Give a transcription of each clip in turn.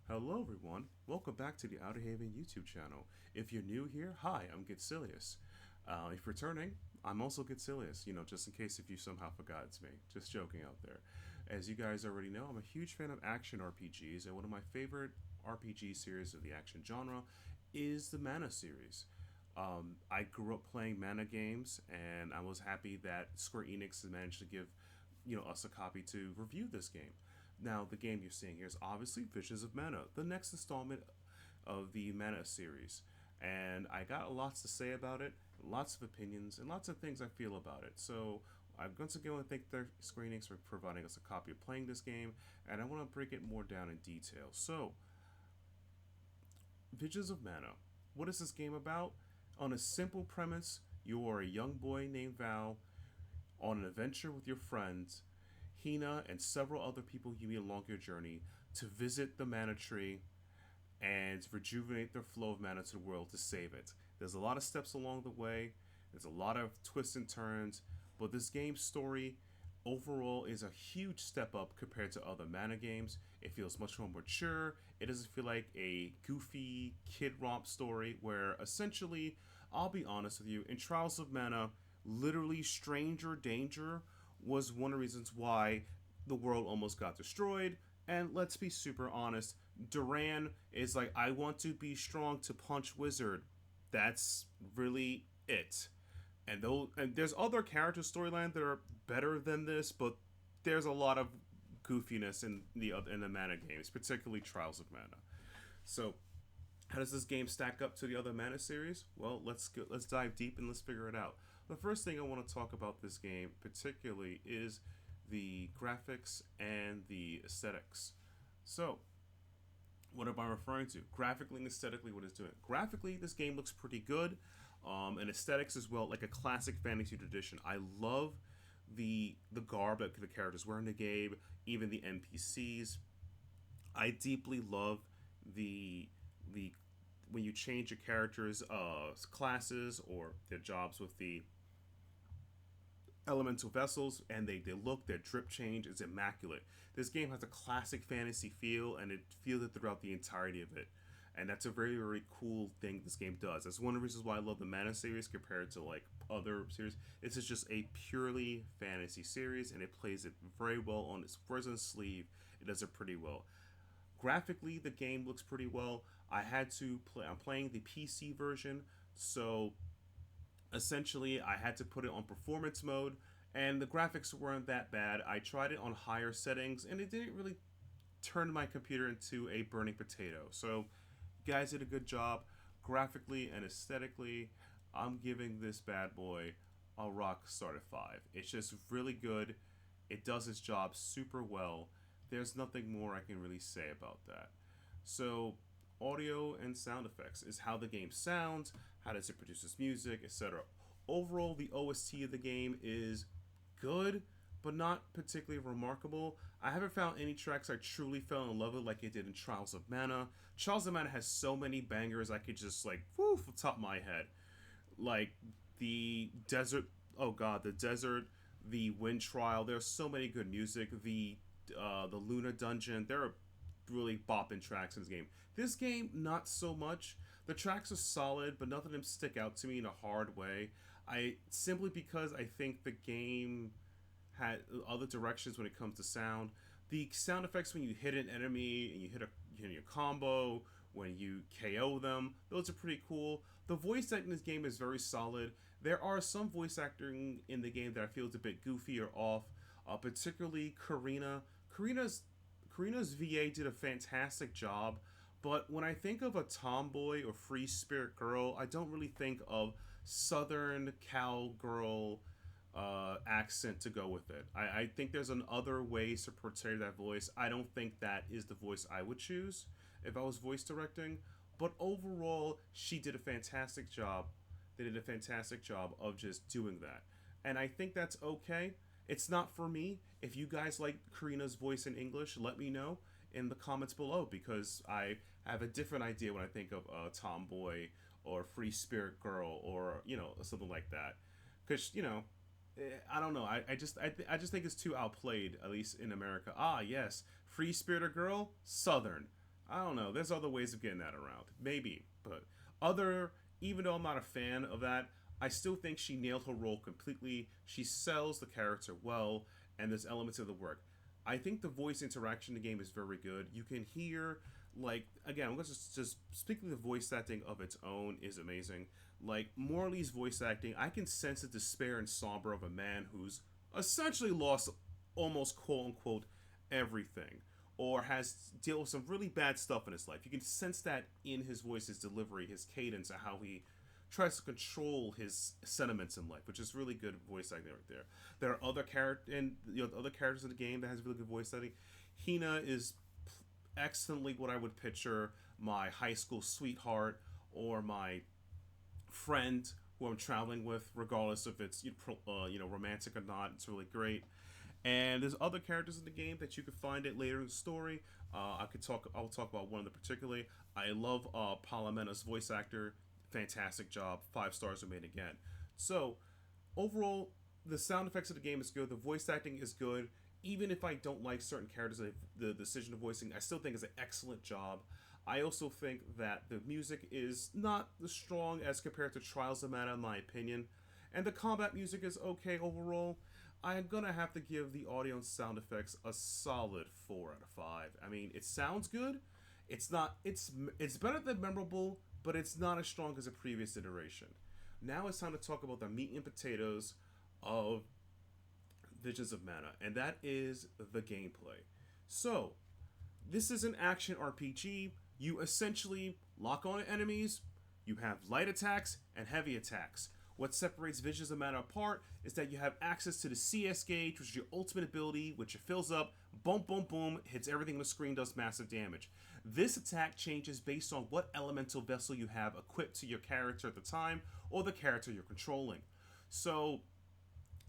Hello, everyone. Welcome back to the Outerhaven YouTube channel. If you're new here, hi, I'm Getselious. If returning, I'm also Getselious, just in case if you somehow forgot it's me. Just joking out there. As you guys already know, I'm a huge fan of action RPGs, and one of my favorite RPG series of the action genre is the Mana series. I grew up playing Mana games, and I was happy that Square Enix has managed to give, us a copy to review this game. Now, the game you're seeing here is obviously Visions of Mana, the next installment of the Mana series. And I got lots to say about it, lots of opinions, and lots of things I feel about it. So, I once again want to thank the Square Enix for providing us a copy of playing this game, and I want to break it more down in detail. So, Visions of Mana. What is this game about? On a simple premise, you are a young boy named Val on an adventure with your friends, Hina, and several other people you meet along your journey to visit the mana tree and rejuvenate the flow of mana to the world to save it. There's a lot of steps along the way, there's a lot of twists and turns, but this game's story overall is a huge step up compared to other mana games. It feels much more mature. It doesn't feel like a goofy kid romp story where essentially, I'll be honest with you, in Trials of Mana, literally stranger danger was one of the reasons why the world almost got destroyed. And let's be super honest, Duran is like, I want to be strong to punch wizard. That's really it. And there's other character storyline that are better than this, but there's a lot of goofiness in the Mana games, particularly Trials of Mana. So, how does this game stack up to the other Mana series? Well, let's dive deep and let's figure it out. The first thing I want to talk about this game particularly is the graphics and the aesthetics. So, what am I referring to? Graphically and aesthetically, what it's doing. Graphically, this game looks pretty good, and aesthetics as well, like a classic fantasy tradition. I love the garb that the characters wear in the game, even the NPCs. I deeply love the when you change your characters' classes or their jobs with the elemental vessels, and they look, their drip change is immaculate. This game has a classic fantasy feel, and it feels it throughout the entirety of it. And that's a very, very cool thing this game does. That's one of the reasons why I love the Mana series compared to like other series. This is just a purely fantasy series, and it plays it very well on its present sleeve. It does it pretty well. Graphically, the game looks pretty well. I had to play. I'm playing the PC version, so essentially I had to put it on performance mode, and the graphics weren't that bad. I tried it on higher settings, and it didn't really turn my computer into a burning potato. So, you guys did a good job graphically and aesthetically. I'm giving this bad boy a rock star 5. It's just really good. It does its job super well. There's nothing more I can really say about that. So, audio and sound effects is how the game sounds, how does it produce its music, etc. Overall, the OST of the game is good, but not particularly remarkable. I haven't found any tracks I truly fell in love with like it did in Trials of Mana. Trials of Mana has so many bangers I could just like, whoo, off the top of my head. Like the desert, oh god, the desert, the wind trial. There's so many good music. The Luna dungeon. There are really bopping tracks in this game. This game, not so much. The tracks are solid, but none of them stick out to me in a hard way. I simply because I think the game had other directions when it comes to sound. The sound effects when you hit an enemy and you hit your combo, when you KO them, those are pretty cool. The voice acting in this game is very solid. There are some voice acting in the game that I feel is a bit goofy or off, particularly Karina. Karina's VA did a fantastic job, but when I think of a tomboy or free spirit girl, I don't really think of Southern cowgirl accent to go with it. I think there's an other ways to portray that voice. I don't think that is the voice I would choose if I was voice directing. But overall, she did a fantastic job. They did a fantastic job of just doing that. And I think that's okay. It's not for me. If you guys like Karina's voice in English, let me know in the comments below because I have a different idea when I think of a tomboy or free spirit girl or something like that. Because I don't know. I just think it's too outplayed, at least in America. Ah, yes, free spirited girl, Southern. I don't know. There's other ways of getting that around, maybe, but other. Even though I'm not a fan of that, I still think she nailed her role completely. She sells the character well, and there's elements of the work. I think the voice interaction in the game is very good. You can hear, like, again, let's just speaking the voice acting of its own is amazing. Like Morley's voice acting, I can sense the despair and somber of a man who's essentially lost almost quote unquote everything, or has dealt with some really bad stuff in his life. You can sense that in his voice, his delivery, his cadence, and how he tries to control his sentiments in life, which is really good voice acting right there. There are other characters in the game that has really good voice acting. Hina is excellently what I would picture my high school sweetheart or my friend who I'm traveling with, regardless if it's romantic or not. It's really great. And there's other characters in the game that you can find it later in the story. I'll talk about one in particularly. I love Palomena's voice actor. Fantastic job. 5 stars are made again. So overall, the sound effects of the game is good. The voice acting is good. Even if I don't like certain characters, the decision of voicing, I still think is an excellent job. I also think that the music is not as strong as compared to Trials of Mana, in my opinion. And the combat music is okay overall. I'm gonna have to give the audio and sound effects a solid 4 out of 5. I mean, it sounds good. It's not. It's better than memorable, but it's not as strong as a previous iteration. Now it's time to talk about the meat and potatoes of Visions of Mana, and that is the gameplay. So, this is an action RPG. You essentially lock on enemies. You have light attacks and heavy attacks. What separates Visions of Mana apart is that you have access to the CS gauge, which is your ultimate ability, which it fills up, boom, boom, boom, hits everything on the screen, does massive damage. This attack changes based on what elemental vessel you have equipped to your character at the time, or the character you're controlling. So,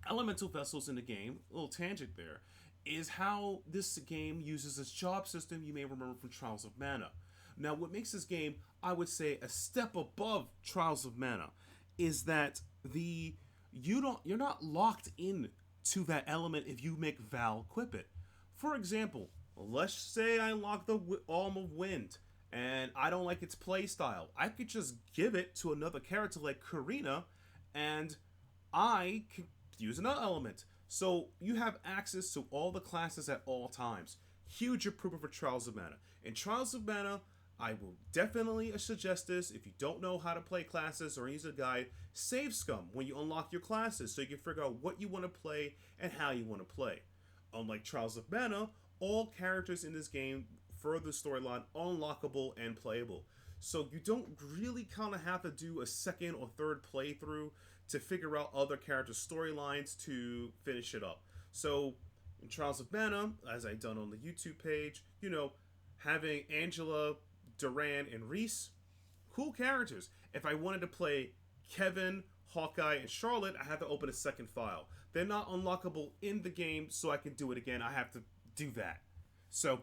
elemental vessels in the game, a little tangent there, is how this game uses its job system you may remember from Trials of Mana. Now, what makes this game, I would say, a step above Trials of Mana is that you're not locked in to that element if you make Val equip it. For example, let's say I unlock the Alm of Wind and I don't like its playstyle. I could just give it to another character like Karina and I could use another element. So you have access to all the classes at all times. Huge improvement for Trials of Mana. In Trials of Mana, I will definitely suggest this. If you don't know how to play classes or use a guide, save scum when you unlock your classes so you can figure out what you want to play and how you want to play. Unlike Trials of Mana, all characters in this game for the storyline are unlockable and playable. So you don't really kind of have to do a second or third playthrough to figure out other characters' storylines to finish it up. So in Trials of Mana, as I done on the YouTube page, having Angela, Duran, and Reese, cool characters. If I wanted to play Kevin, Hawkeye, and Charlotte, I have to open a second file. They're not unlockable in the game, so I can do it again. I have to do that. So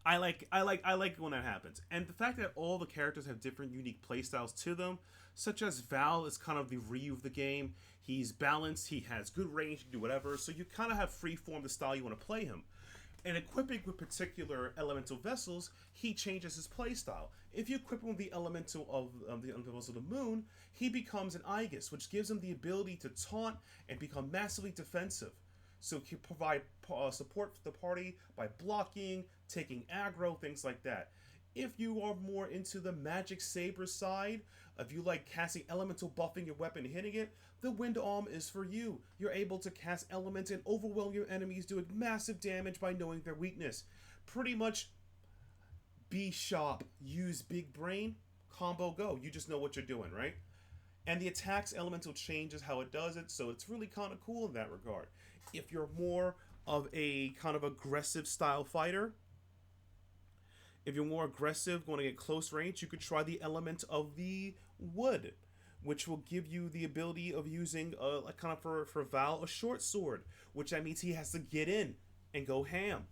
I like when that happens. And the fact that all the characters have different unique playstyles to them, such as Val is kind of the Ryu of the game. He's balanced, he has good range, he can do whatever, so you kind of have free form the style you want to play him. And equipping with particular elemental vessels, he changes his playstyle. If you equip him with the elemental of the vessel of the moon, he becomes an Aegis, which gives him the ability to taunt and become massively defensive. So he can provide support for the party by blocking, taking aggro, things like that. If you are more into the magic saber side, if you like casting elemental buffing your weapon and hitting it, the Wind Arm is for you. You're able to cast elements and overwhelm your enemies, doing massive damage by knowing their weakness. Pretty much be sharp, use big brain, combo go. You just know what you're doing, right? And the attacks elemental changes how it does it, so it's really kind of cool in that regard. If you're more of a kind of aggressive style fighter, if you're more aggressive, going to get close range, you could try the element of the wood, which will give you the ability of using, kind of for Val, a short sword, which that means he has to get in and go ham.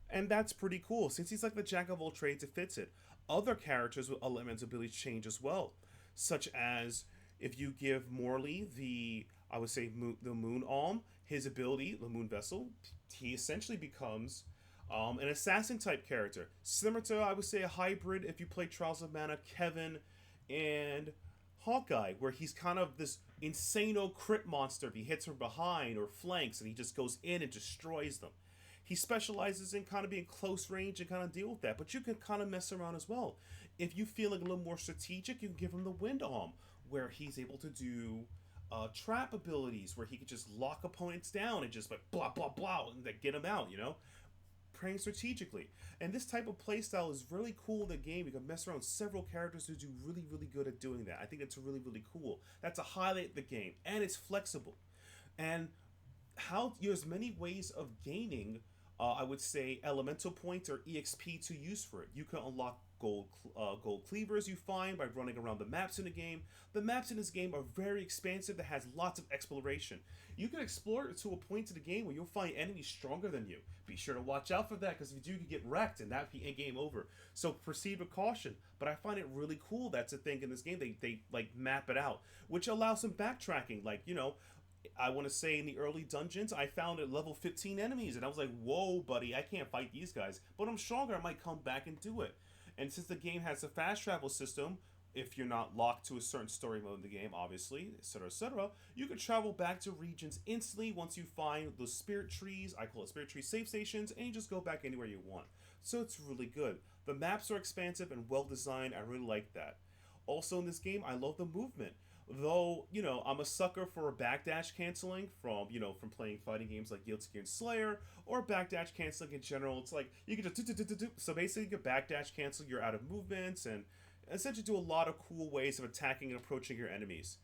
And that's pretty cool. Since he's like the jack of all trades, it fits it. Other characters with elements abilities change as well, such as if you give Morley I would say the Moon Alm, his ability, the Moon Vessel, he essentially becomes An assassin type character, similar to I would say a hybrid if you play Trials of Mana, Kevin and Hawkeye, where he's kind of this insano crit monster. If he hits from behind or flanks, and he just goes in and destroys them. He specializes in kind of being close range and kind of deal with that, but you can kind of mess around as well. If you feel like a little more strategic, you can give him the Wind Arm, where he's able to do trap abilities, where he can just lock opponents down and just like blah blah blah and get them out. Playing strategically. And this type of playstyle is really cool in the game. You can mess around with several characters who do really, really good at doing that. I think that's really, really cool. That's a highlight of the game. And it's flexible. And there's many ways of gaining, I would say, elemental points or EXP to use for it. You can unlock gold cleavers you find by running around the maps in the game. The maps in this game are very expansive that has lots of exploration. You can explore it to a point in the game where you'll find enemies stronger than you. Be sure to watch out for that, because if you do, you can get wrecked and that be game over. So proceed with caution. But I find it really cool that's a thing in this game. They like map it out, which allows some backtracking. I want to say in the early dungeons, I found at level 15 enemies, and I was like, whoa, buddy, I can't fight these guys. But I'm stronger, I might come back and do it. And since the game has a fast travel system, if you're not locked to a certain story mode in the game, obviously, etc., you can travel back to regions instantly once you find those spirit trees. I call it spirit tree safe stations, and you just go back anywhere you want. So it's really good. The maps are expansive and well designed. I really like that. Also in this game, I love the movement. Though, I'm a sucker for backdash canceling from playing fighting games like Guilty Gear and Slayer, or backdash canceling in general. It's like, you can just so basically you can backdash cancel your out of movements, and essentially do a lot of cool ways of attacking and approaching your enemies.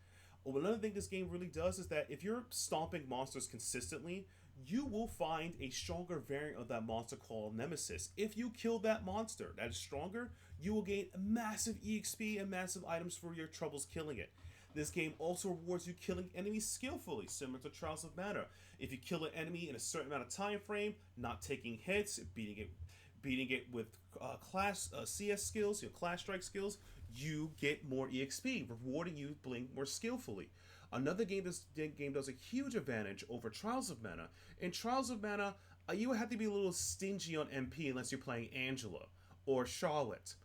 Another thing this game really does is that if you're stomping monsters consistently, you will find a stronger variant of that monster called Nemesis. If you kill that monster that is stronger, you will gain massive EXP and massive items for your troubles killing it. This game also rewards you killing enemies skillfully, similar to Trials of Mana. If you kill an enemy in a certain amount of time frame, not taking hits, beating it with class CS skills, class strike skills, you get more EXP, rewarding you playing more skillfully. Another game this game does a huge advantage over Trials of Mana. In Trials of Mana, you have to be a little stingy on MP unless you're playing Angela or Charlotte.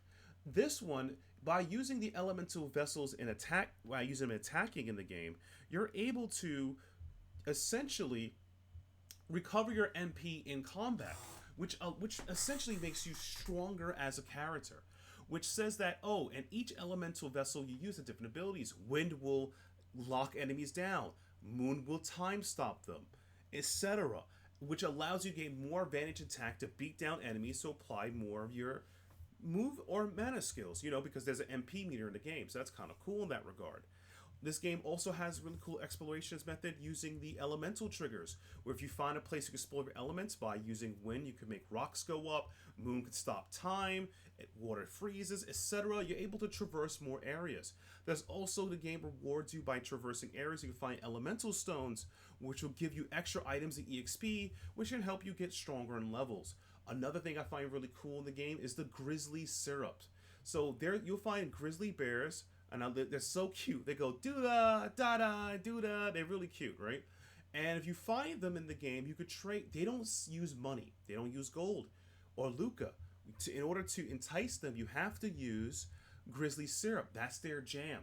This one, by using the elemental vessels by using them attacking in the game, you're able to essentially recover your MP in combat, which essentially makes you stronger as a character. Which says that, and each elemental vessel you use have different abilities. Wind will lock enemies down, Moon will time stop them, etc. Which allows you to gain more advantage attack to beat down enemies, so apply more of your move or mana skills, because there's an MP meter in the game, so that's kind of cool in that regard. This game also has really cool explorations method using the elemental triggers, where if you find a place you can explore your elements by using wind, you can make rocks go up, moon can stop time, water freezes, etc. You're able to traverse more areas. There's also the game rewards you by traversing areas. You can find elemental stones, which will give you extra items and EXP, which can help you get stronger in levels. Another thing I find really cool in the game is the grizzly syrup. So there you'll find grizzly bears, and they're so cute. They go doo-da, da-da, doo-da. They're really cute, right? And if you find them in the game, you could trade. They don't use money. They don't use gold or Luca. In order to entice them, you have to use grizzly syrup. That's their jam.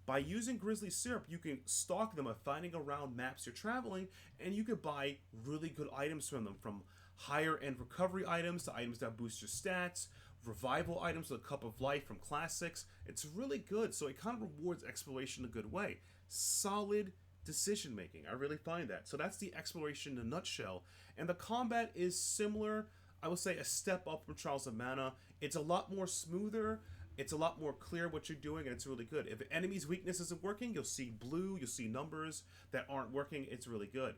By using grizzly syrup, you can stalk them by finding around maps you're traveling, and you could buy really good items from them, from higher end recovery items to items that boost your stats, revival items like Cup of Life from classics. It's really good, so it kind of rewards exploration in a good way. Solid decision making. I really find that. So that's the exploration in a nutshell. And the combat is similar, I would say a step up from Trials of Mana. It's a lot more smoother. It's a lot more clear what you're doing, and it's really good. If an enemy's weakness isn't working, you'll see blue, you'll see numbers that aren't working. It's really good.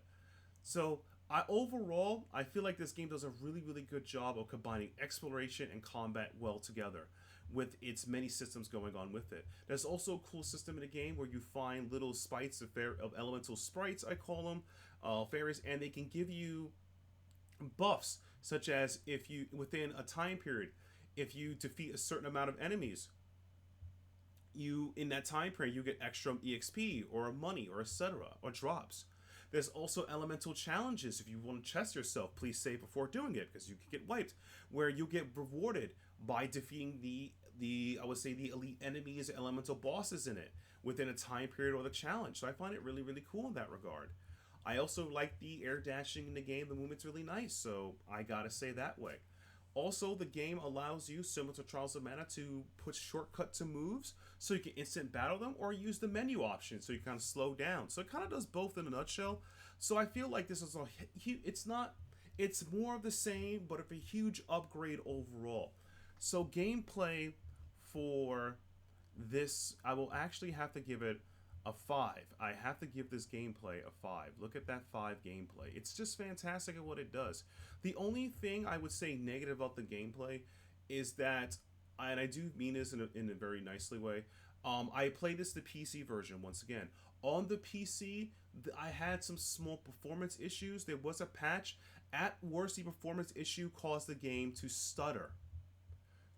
So overall, I feel like this game does a really, really good job of combining exploration and combat well together, with its many systems going on with it. There's also a cool system in the game where you find little sprites of elemental sprites, I call them, fairies, and they can give you buffs, such as if you, within a time period, if you defeat a certain amount of enemies, in that time period, you get extra EXP or money or etc. or drops. There's also elemental challenges. If you want to test yourself, please save before doing it because you can get wiped. Where you get rewarded by defeating the I would say the elite enemies, elemental bosses in it within a time period or the challenge. So I find it really really cool in that regard. I also like the air dashing in the game. The movement's really nice, so I gotta say that way. Also, the game allows you, similar to Trials of Mana, to put shortcut to moves so you can instant battle them or use the menu option so you kind of slow down. So it kind of does both in a nutshell. So I feel like this is it's not, it's more of the same, but of a huge upgrade overall. So gameplay for this, I will actually have to give it a 5. I have to give this gameplay a 5. Look at that 5 gameplay. It's just fantastic at what it does. The only thing I would say negative about the gameplay is that, and I do mean this in a very nicely way, I played this the PC version once again. On the PC, I had some small performance issues. There was a patch. At worst, the performance issue caused the game to stutter.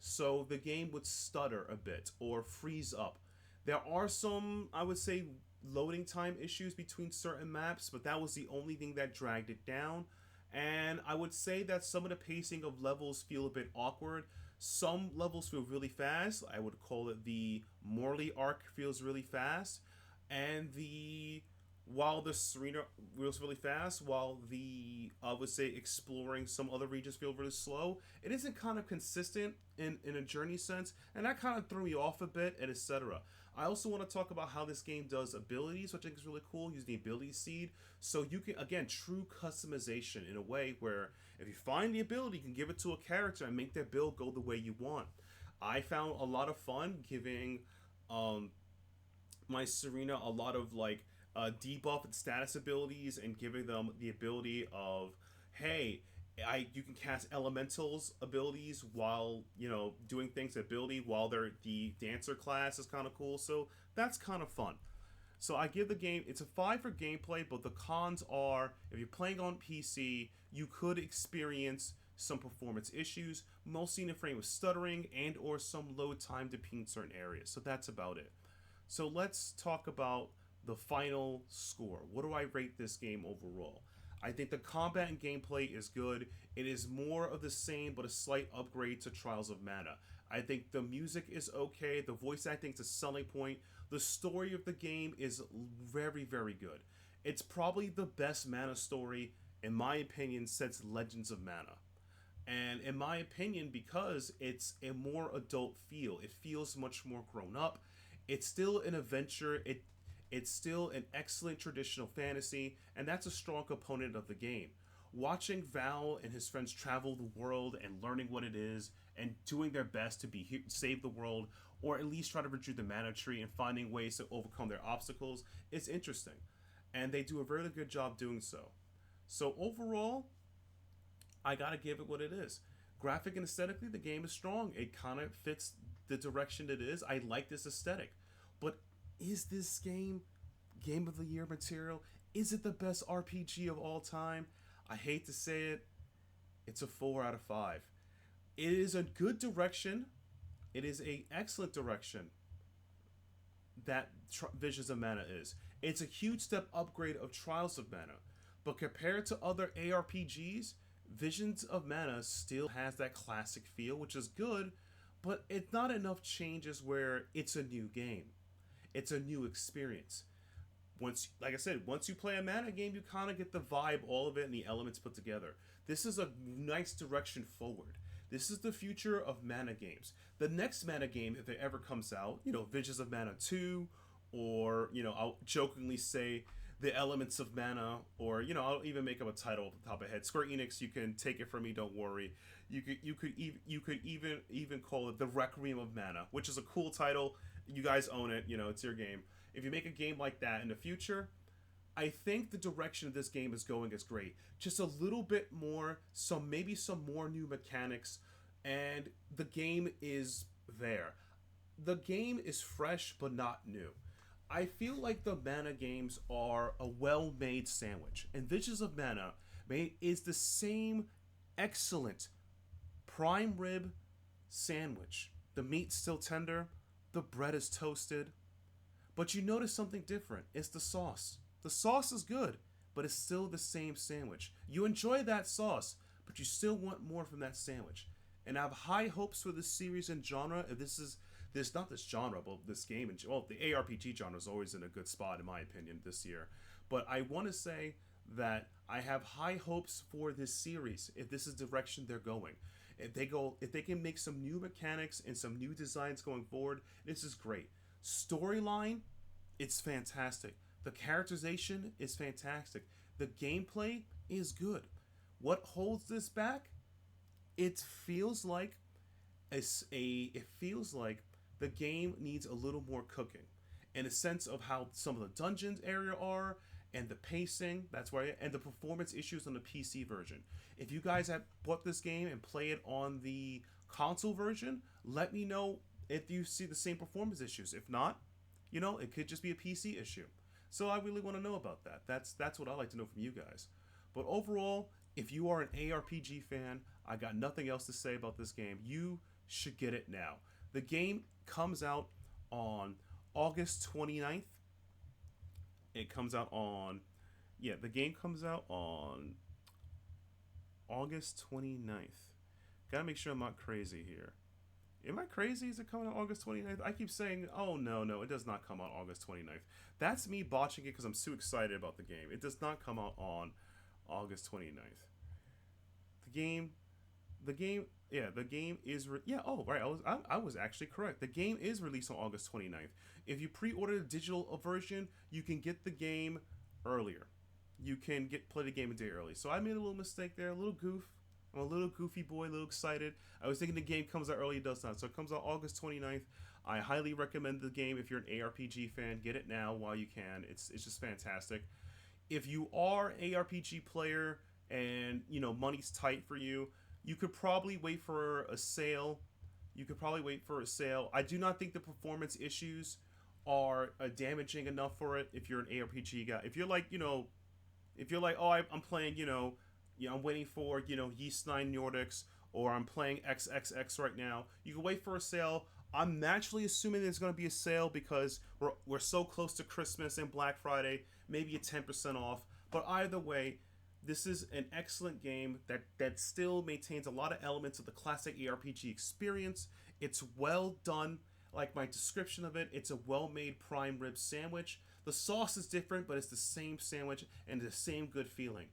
So the game would stutter a bit or freeze up. There are some, I would say, loading time issues between certain maps, but that was the only thing that dragged it down. And I would say that some of the pacing of levels feel a bit awkward. Some levels feel really fast. I would call it the Morley arc feels really fast. And while the Serena feels really fast, while the, I would say, exploring some other regions feel really slow, it isn't kind of consistent in a journey sense, and that kind of threw me off a bit, and etc. I also want to talk about how this game does abilities, which I think is really cool, using the ability seed. So you can, again, true customization in a way where if you find the ability, you can give it to a character and make their build go the way you want. I found a lot of fun giving my Serena a lot of like debuff and status abilities and giving them the ability of, hey, you can cast elementals abilities while doing things ability while they're the dancer class is kind of cool. So that's kind of fun. So I give the game, it's a 5 for gameplay, but the cons are if you're playing on PC, you could experience some performance issues, mostly in the frame of stuttering and or some load time depending on certain areas. So that's about it. So let's talk about the final score. What do I rate this game overall? I think the combat and gameplay is good. It is more of the same, but a slight upgrade to Trials of Mana. I think the music is okay. The voice acting is a selling point. The story of the game is very, very good. It's probably the best Mana story, in my opinion, since Legends of Mana. And in my opinion, because it's a more adult feel, it feels much more grown up. It's still an adventure. It's still an excellent traditional fantasy, and that's a strong component of the game. Watching Val and his friends travel the world and learning what it is and doing their best to save the world, or at least try to retrieve the mana tree and finding ways to overcome their obstacles is interesting. And they do a very good job doing so. So overall, I gotta give it what it is. Graphic and aesthetically, the game is strong. It kind of fits the direction it is. I like this aesthetic. But is this game of the year material? Is it the best RPG of all time? I hate to say it. It's a 4 out of 5. It is a good direction. It is an excellent direction that Visions of Mana is. It's a huge step upgrade of Trials of Mana. But compared to other ARPGs, Visions of Mana still has that classic feel, which is good, but it's not enough changes where it's a new game. It's a new experience. Like I said, once you play a Mana game, you kind of get the vibe, all of it, and the elements put together. This is a nice direction forward. This is the future of Mana games. The next Mana game, if it ever comes out, Visions of Mana 2, or, I'll jokingly say the Elements of Mana, or, I'll even make up a title off the top of my head. Square Enix, you can take it from me, don't worry. You could even call it the Requiem of Mana, which is a cool title. You guys own it, it's your game. If you make a game like that in the future, I think the direction of this game is going is great. Just a little bit more, maybe some more new mechanics, and the game is there. The game is fresh but not new. I feel like the Mana games are a well-made sandwich, and Visions of Mana is the same excellent prime rib sandwich. The meat's still tender, the bread is toasted, but you notice something different. It's the sauce. The sauce is good, but it's still the same sandwich. You enjoy that sauce, but you still want more from that sandwich. And I have high hopes for this series and genre. If this not this genre, but this game and well, the ARPG genre is always in a good spot in my opinion this year. But I want to say that I have high hopes for this series if this is the direction they're going. If they can make some new mechanics and some new designs going forward, this is great. Storyline, it's fantastic. The characterization is fantastic. The gameplay is good. What holds this back? It feels like it feels like the game needs a little more cooking, in a sense of how some of the dungeons area are and the pacing. That's why and the performance issues on the PC version. If you guys have bought this game and play it on the console version, let me know if you see the same performance issues. If not, it could just be a PC issue. So I really want to know about that. That's what I like to know from you guys. But overall, if you are an ARPG fan, I got nothing else to say about this game. You should get it now. The game comes out on August 29th. It comes out on the game comes out on August 29th. Gotta make sure I'm not crazy here. Am I crazy? Is it coming out August 29th? I keep saying, oh no, it does not come out August 29th. That's me botching it because I'm too excited about the game. It does not come out on August 29th. The game is I was actually correct. The game is released on August 29th. If you pre-order the digital version, you can get the game earlier. You can play the game a day early. So I made a little mistake there, a little goof. I'm a little goofy boy, a little excited. I was thinking the game comes out early, it does not. So it comes out August 29th. I highly recommend the game if you're an ARPG fan. Get it now while you can. It's just fantastic. If you are an ARPG player and money's tight for you, you could probably wait for a sale. I do not think the performance issues are damaging enough for it. If you're an ARPG guy, if you're like, oh, I'm playing, I'm waiting for Yeast 9 Nordics, or I'm playing XXX right now. You can wait for a sale. I'm naturally assuming there's going to be a sale because we're so close to Christmas and Black Friday. Maybe a 10% off. But either way, this is an excellent game that still maintains a lot of elements of the classic ARPG experience. It's well done. Like my description of it, it's a well-made prime rib sandwich. The sauce is different, but it's the same sandwich and the same good feeling.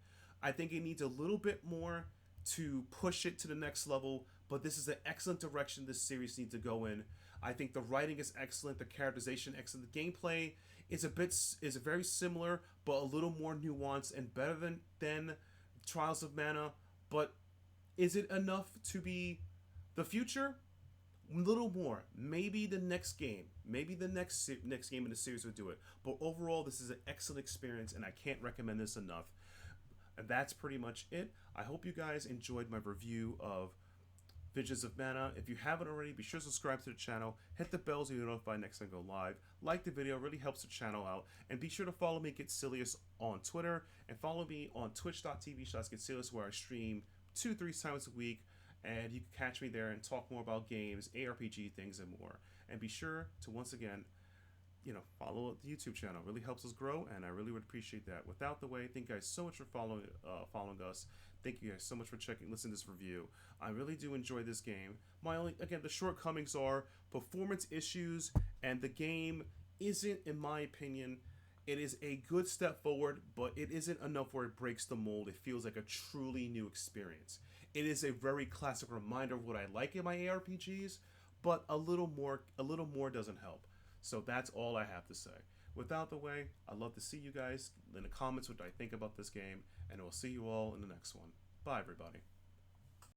I think it needs a little bit more to push it to the next level, but this is an excellent direction this series needs to go in. I think the writing is excellent, the characterization excellent, the gameplay is very similar, but a little more nuanced and better than Trials of Mana. But is it enough to be the future? A little more. Maybe the next game. Maybe the next game in the series will do it. But overall, this is an excellent experience, and I can't recommend this enough. And that's pretty much it. I hope you guys enjoyed my review of Visions of Mana. If you haven't already, be sure to subscribe to the channel. Hit the bell so you're notified next time I go live. Like the video, really helps the channel out. And be sure to follow me, Getselious, on Twitter. And follow me on twitch.tv/Getselious, where I stream 2-3 times a week. And you can catch me there and talk more about games, ARPG things, and more. And be sure to, once again, follow the YouTube channel. It really helps us grow, and I really would appreciate that. Without the way, thank you guys so much for following us. Thank you guys so much for listening to this review. I really do enjoy this game. The shortcomings are performance issues, and the game isn't, in my opinion, it is a good step forward, but it isn't enough where it breaks the mold. It feels like a truly new experience. It is a very classic reminder of what I like in my ARPGs, but a little more doesn't help. So that's all I have to say. Without the way, I'd love to see you guys in the comments what I think about this game, and I will see you all in the next one. Bye, everybody.